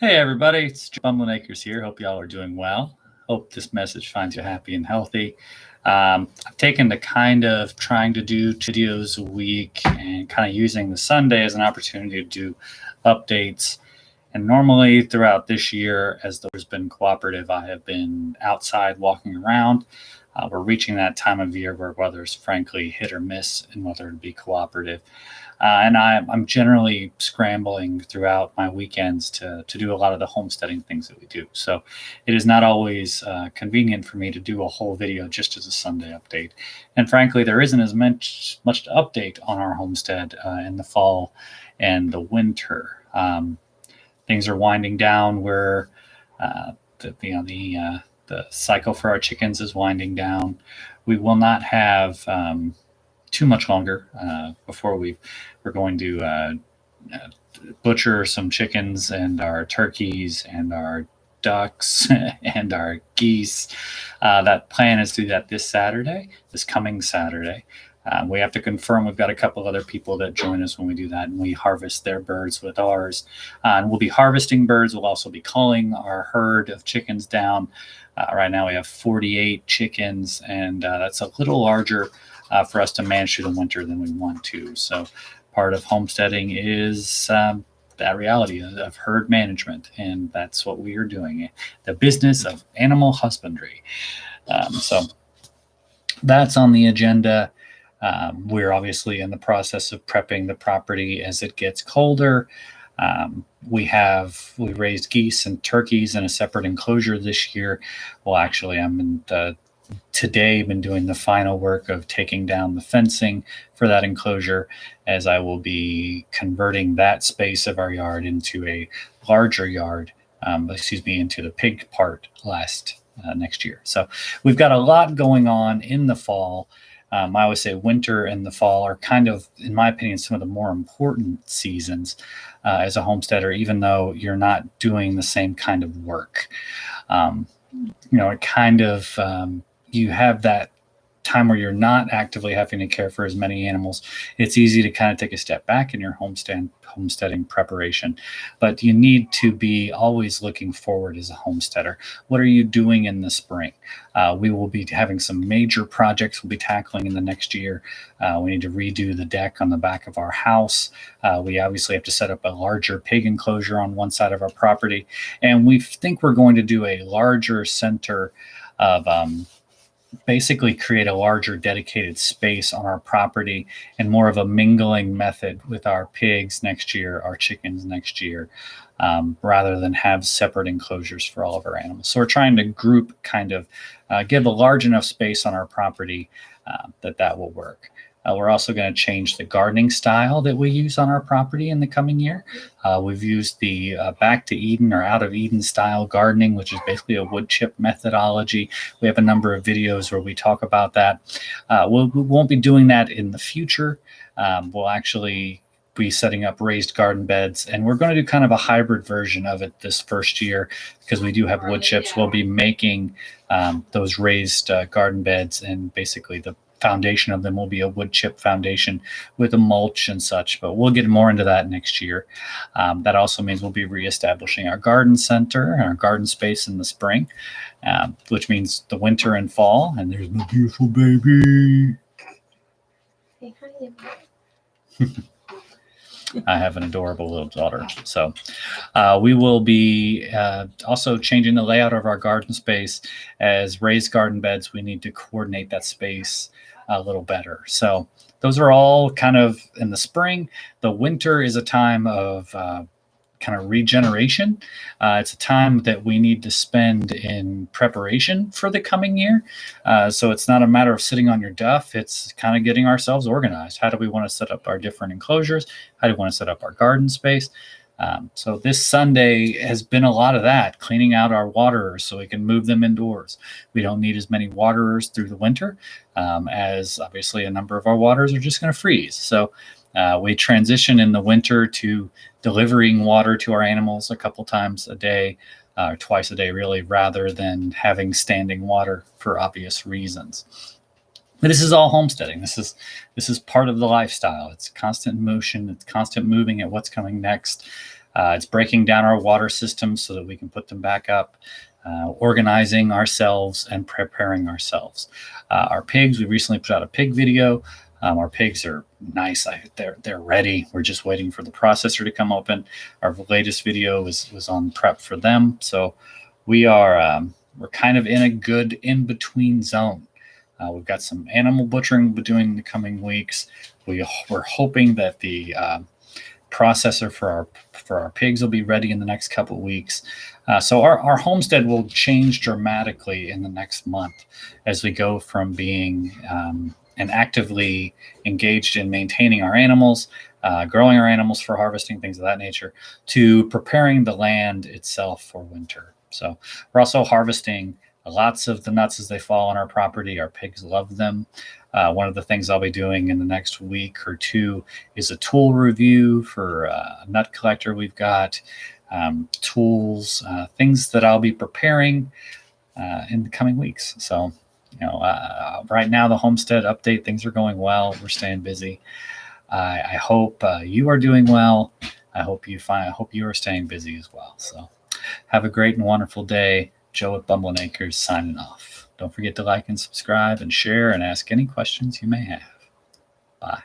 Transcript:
Hey everybody, it's Bumbling Acres here. Hope y'all are doing well. Hope this message finds you happy and healthy. I've taken to kind of trying to do 2 videos a week and kind of using the Sunday as an opportunity to do updates. And normally throughout this year, as there's been cooperative, I have been outside walking around. We're reaching that time of year where weather's frankly hit or miss in whether to be cooperative. And I'm generally scrambling throughout my weekends to do a lot of the homesteading things that we do. So it is not always convenient for me to do a whole video just as a Sunday update. And frankly, there isn't as much to update on our homestead in the fall and the winter. Things are winding down where the cycle for our chickens is winding down. We will not have too much longer before we're going to butcher some chickens and our turkeys and our ducks and our geese. That plan is to do that this coming Saturday. We have to confirm. We've got a couple other people that join us when we do that, and we harvest their birds with ours. And we'll be harvesting birds. We'll also be culling our herd of chickens down. Right now we have 48 chickens, and that's a little larger for us to manage through the winter than we want to. So part of homesteading is that reality of herd management, and that's what we are doing, the business of animal husbandry. So that's on the agenda. We're obviously in the process of prepping the property as it gets colder. We raised geese and turkeys in a separate enclosure this year. Well, actually, today been doing the final work of taking down the fencing for that enclosure, as I will be converting that space of our yard into a larger yard, into the pig part next year. So we've got a lot going on in the fall. I always say winter and the fall are kind of, in my opinion, some of the more important seasons as a homesteader, even though you're not doing the same kind of work. You have that time where you're not actively having to care for as many animals. It's easy to kind of take a step back in your homesteading preparation, but you need to be always looking forward as a homesteader. What are you doing in the spring? We will be having some major projects we'll be tackling in the next year. We need to redo the deck on the back of our house. We obviously have to set up a larger pig enclosure on one side of our property, and we think we're going to do a larger center of basically create a larger dedicated space on our property and more of a mingling method with our pigs next year, our chickens next year, rather than have separate enclosures for all of our animals. So we're trying to group give a large enough space on our property that will work. We're also going to change the gardening style that we use on our property in the coming year. We've used the back to Eden or out of Eden style gardening, which is basically a wood chip methodology. We have a number of videos where we talk about that. We won't be doing that in the future. We'll actually be setting up raised garden beds, and we're going to do kind of a hybrid version of it this first year because we do have wood chips. We'll be making those raised garden beds, and basically the foundation of them will be a wood chip foundation with a mulch and such, but we'll get more into that next year. That also means we'll be reestablishing our garden center and our garden space in the spring, which means the winter and fall. And there's my beautiful baby. Hey, hi. I have an adorable little daughter. So we will be also changing the layout of our garden space. As raised garden beds, we need to coordinate that space a little better. So those are all kind of in the spring. The winter is a time of kind of regeneration. It's a time that we need to spend in preparation for the coming year. So it's not a matter of sitting on your duff. It's kind of getting ourselves organized. How do we want to set up our different enclosures? How do we want to set up our garden space? So this Sunday has been a lot of that, cleaning out our waterers so we can move them indoors. We don't need as many waterers through the winter, as obviously a number of our waterers are just going to freeze. So we transition in the winter to delivering water to our animals a couple times a day, or twice a day really, rather than having standing water for obvious reasons. But this is all homesteading. This is part of the lifestyle. It's constant motion. It's constant moving at what's coming next. It's breaking down our water systems so that we can put them back up. Organizing ourselves and preparing ourselves. Our pigs, we recently put out a pig video. Our pigs are nice. They're ready. We're just waiting for the processor to come open. Our latest video was on prep for them. So we're kind of in a good in-between zone. We've got some animal butchering we're doing in the coming weeks. We're hoping that the processor for our pigs will be ready in the next couple of weeks. So our homestead will change dramatically in the next month as we go from being and actively engaged in maintaining our animals, growing our animals for harvesting, things of that nature, to preparing the land itself for winter. So we're also harvesting lots of the nuts as they fall on our property. Our pigs love them. One of the things I'll be doing in the next week or two is a tool review for a nut collector we've got, tools, things that I'll be preparing in the coming weeks. So, right now the homestead update, things are going well. We're staying busy. I hope you are doing well. I hope you are staying busy as well. So have a great and wonderful day. Joe at Bumbling Acres signing off. Don't forget to like and subscribe and share and ask any questions you may have. Bye.